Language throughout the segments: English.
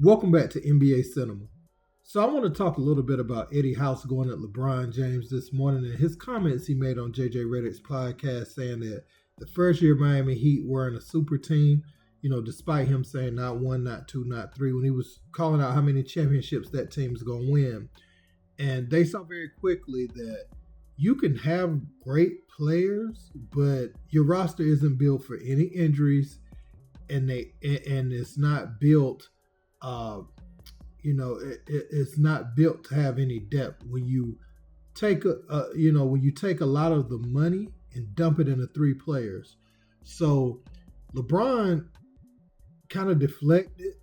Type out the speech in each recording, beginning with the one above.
Welcome back to NBA Cinema. So I want to talk a little bit about Eddie House going at LeBron James this morning and his comments he made on JJ Redick's podcast saying that the first year Miami Heat weren't a super team, despite him saying not one, not two, not three, when he was calling out how many championships that team's going to win. And they saw very quickly that you can have great players, but your roster isn't built for any injuries, and it's not built. It's not built to have any depth. When you take a lot of the money and dump it into three players. So LeBron kind of deflected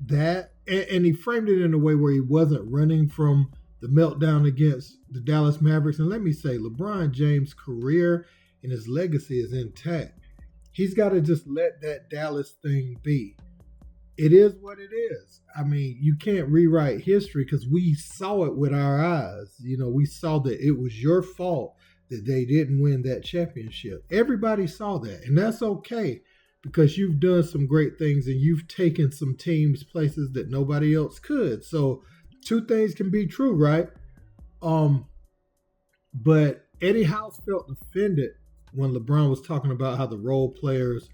that, and he framed it in a way where he wasn't running from the meltdown against the Dallas Mavericks. And let me say, LeBron James' career and his legacy is intact. He's got to just let that Dallas thing be. It is what it is. I mean, you can't rewrite history because we saw it with our eyes. We saw that it was your fault that they didn't win that championship. Everybody saw that, and that's okay because you've done some great things and you've taken some teams places that nobody else could. So two things can be true, right? But Eddie House felt offended when LeBron was talking about how the role players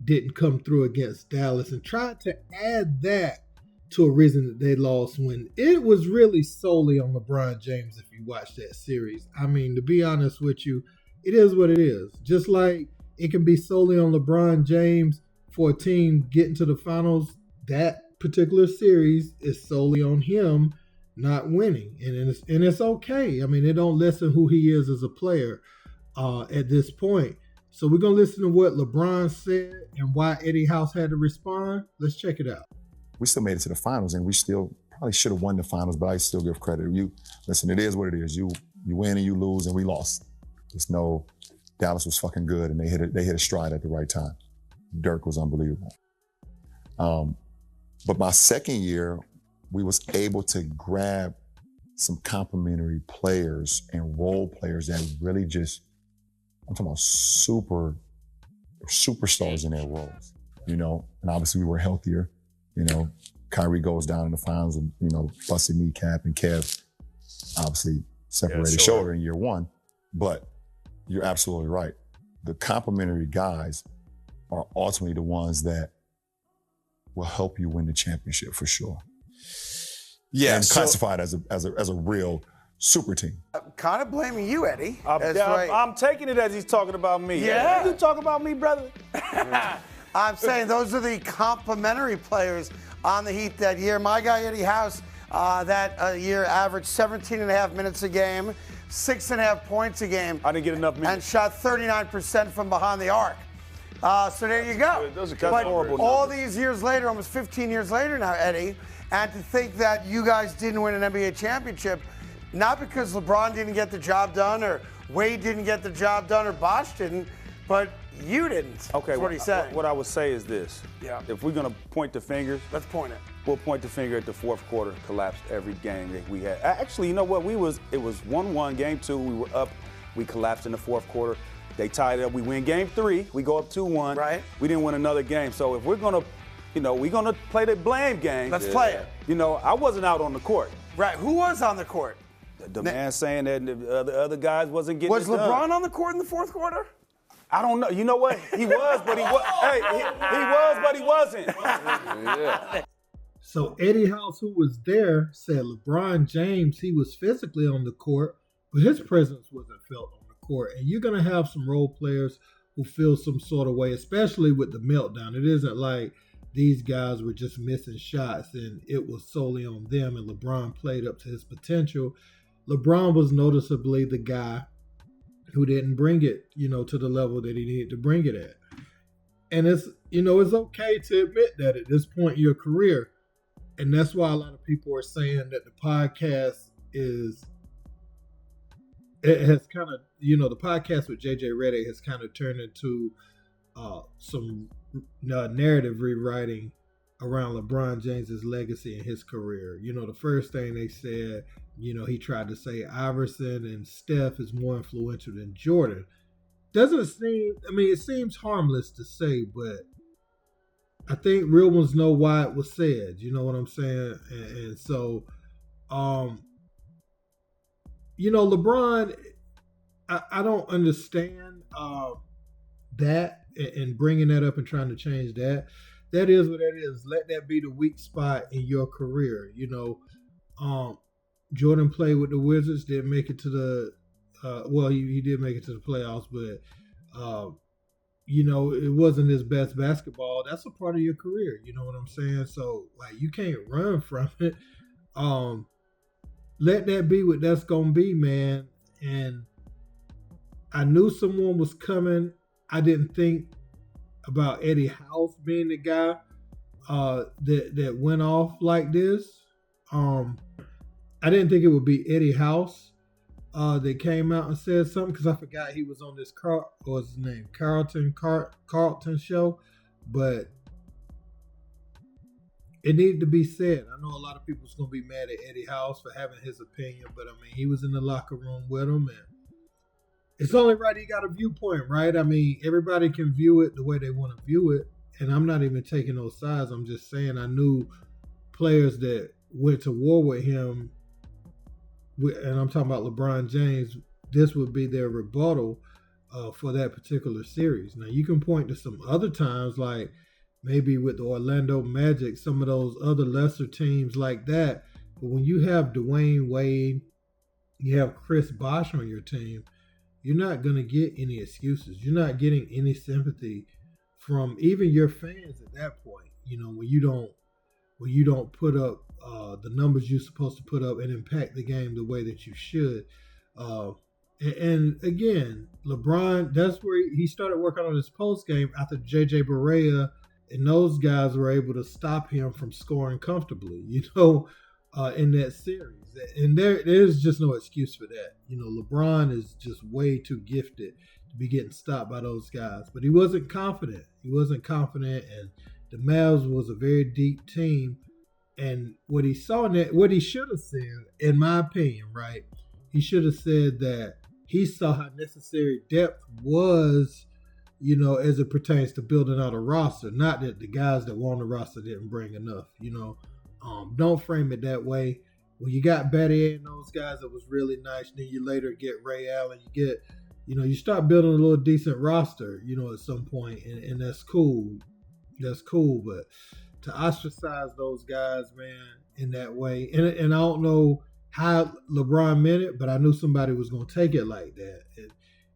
didn't come through against Dallas and tried to add that to a reason that they lost when it was really solely on LeBron James if you watch that series. I mean, to be honest with you, it is what it is. Just like it can be solely on LeBron James for a team getting to the finals, that particular series is solely on him not winning. And it's okay. I mean, it don't lessen who he is as a player at this point. So we're going to listen to what LeBron said and why Eddie House had to respond. Let's check it out. We still made it to the finals, and we still probably should have won the finals, but I still give credit. Listen, it is what it is. You win and you lose, and we lost. Just know Dallas was fucking good, and they hit a stride at the right time. Dirk was unbelievable. But my second year, we was able to grab some complementary players and role players that really just, I'm talking about superstars in their roles, and obviously we were healthier. Kyrie goes down in the finals and, busted kneecap, and Kev obviously separated shoulder in year one. But you're absolutely right. The complementary guys are ultimately the ones that will help you win the championship for sure. Yeah, and classified as a real super team. I'm kind of blaming you, Eddie. I'm taking it as he's talking about me. Yeah. You talk about me, brother? I'm saying those are the complementary players on the Heat that year. My guy, Eddie House, that year averaged 17 and a half minutes a game, 6.5 points a game. I didn't get enough minutes. And shot 39% from behind the arc. So there you go. Those are but horrible all numbers. these years later, almost 15 years later now, Eddie, and to think that you guys didn't win an NBA championship, not because LeBron didn't get the job done or Wade didn't get the job done or Bosh didn't, but you didn't. Okay, that's what he's saying. What I would say is this. Yeah. If we're going to point the fingers. Let's point it. We'll point the finger at the fourth quarter, collapsed every game that we had. Actually, you know what? It was 1-1, game 2. We were up. We collapsed in the fourth quarter. They tied it up. We win game 3. We go up 2-1. Right. We didn't win another game. So if we're going to, we're going to play the blame game. Let's play it. I wasn't out on the court. Right. Who was on the court? The man saying that the other guys wasn't getting Was it done. LeBron on the court in the fourth quarter? I don't know. You know what? He was, but he was. Hey, he was, but he wasn't. Yeah. So Eddie House, who was there, said LeBron James, he was physically on the court, but his presence wasn't felt on the court. And you're going to have some role players who feel some sort of way, especially with the meltdown. It isn't like these guys were just missing shots and it was solely on them and LeBron played up to his potential. LeBron was noticeably the guy who didn't bring it, to the level that he needed to bring it at. And it's okay to admit that at this point in your career. And that's why a lot of people are saying that the podcast the podcast with JJ Redick has kind of turned into some narrative rewriting around LeBron James's legacy and his career. The first thing they said, he tried to say Iverson and Steph is more influential than Jordan. Doesn't seem, it seems harmless to say, but I think real ones know why it was said. You know what I'm saying? And so, um, LeBron, I don't understand that and bringing that up and trying to change that. That is what that is. Let that be the weak spot in your career. Jordan played with the Wizards, didn't make it to the. He did make it to the playoffs, but it wasn't his best basketball. That's a part of your career. You know what I'm saying? So like, you can't run from it. Let that be what that's gonna be, man. And I knew someone was coming. I didn't think about Eddie House being the guy that went off like this. I didn't think it would be Eddie House that came out and said something, because I forgot he was on this what's his name, Carlton show, but it needed to be said. I know a lot of people's gonna be mad at Eddie House for having his opinion, but I mean, he was in the locker room with him, and it's only right he got a viewpoint, right? I mean, everybody can view it the way they want to view it, and I'm not even taking those sides. I'm just saying I knew players that went to war with him, and I'm talking about LeBron James. This would be their rebuttal for that particular series. Now, you can point to some other times, like maybe with the Orlando Magic, some of those other lesser teams like that. But when you have Dwayne Wade, you have Chris Bosh on your team, you're not going to get any excuses. You're not getting any sympathy from even your fans at that point. When you don't put up the numbers you're supposed to put up and impact the game the way that you should. And again, LeBron, that's where he started working on his post game after JJ Barea and those guys were able to stop him from scoring comfortably, in that series. And there's just no excuse for that. LeBron is just way too gifted to be getting stopped by those guys. But he wasn't confident. And the Mavs was a very deep team. And what he should have said, in my opinion, right, he should have said that he saw how necessary depth was, as it pertains to building out a roster. Not that the guys that were on the roster didn't bring enough, Don't frame it that way. When you got Battier and those guys, it was really nice. Then you later get Ray Allen. You start building a little decent roster, at some point, and that's cool. That's cool, but to ostracize those guys, man, in that way, and I don't know how LeBron meant it, but I knew somebody was going to take it like that. And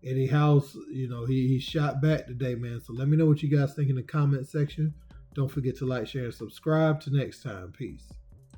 Eddie House, he shot back today, man. So let me know what you guys think in the comment section. Don't forget to like, share, and subscribe. Till next time. Peace.